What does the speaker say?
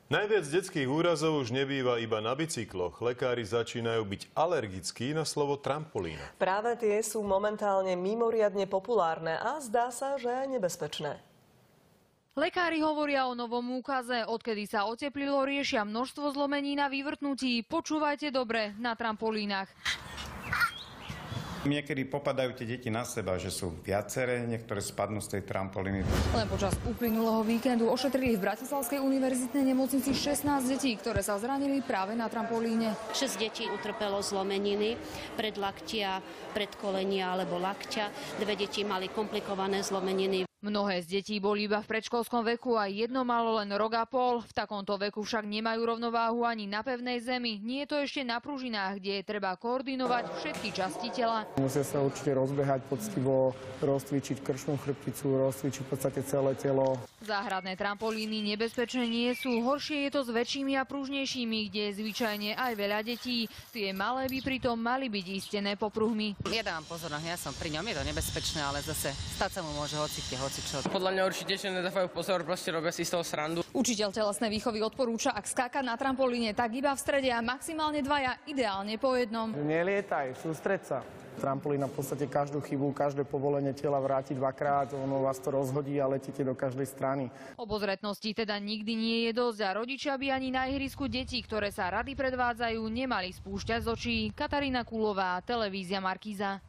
Najviac detských úrazov už nebýva iba na bicykloch. Lekári začínajú byť alergickí na slovo trampolína. Práve tie sú momentálne mimoriadne populárne a zdá sa, že aj nebezpečné. Lekári hovoria o novom úkaze. Odkedy sa oteplilo, riešia množstvo zlomení na vyvrtnutí. Počúvajte dobre, na trampolínach. Niekedy popadajú tie deti na seba, že sú viaceré, niektoré spadnú z tej trampolíny. Len počas uplynulého víkendu ošetrili v Bratislavskej univerzitnej nemocnici 16 detí, ktoré sa zranili práve na trampolíne. 6 detí utrpelo zlomeniny predlaktia, predkolenia alebo lakťa. 2 deti mali komplikované zlomeniny. Mnohé z detí boli iba v predškolskom veku a jedno malo len rok a pol. V takomto veku však nemajú rovnováhu ani na pevnej zemi. Nie je to ešte na pružinách, kde je treba koordinovať všetky časti tela. Musia sa určite rozbehať poctivo, rozcvičiť krčnú chrbticu, rozcvičiť v podstate celé telo. Záhradné trampolíny nebezpečné nie sú. Horšie je to s väčšími a pružnejšími, kde je zvyčajne aj veľa detí. Tie malé by pritom mali byť istené popruhmi. Ja dávam pozor, ja som pri ňom, je to nebezpečné, ale zase stať sa mu môže hocikde. Podľa mňa určite ešte nedávajú pozor, proste robia si z toho srandu. Učiteľ telesnej výchovy odporúča, ak skákať na trampolíne, tak iba v strede a maximálne dvaja, ideálne po jednom. Nelietaj, sústreď sa. Trampolína v podstate každú chybu, každé povolenie tela vráti dvakrát, ono vás to rozhodí a letíte do každej strany. Obozretnosti teda nikdy nie je dosť a rodičia by ani na ihrisku detí, ktoré sa rady predvádzajú, nemali spúšťať z očí. Katarína Kulová, televízia Markíza.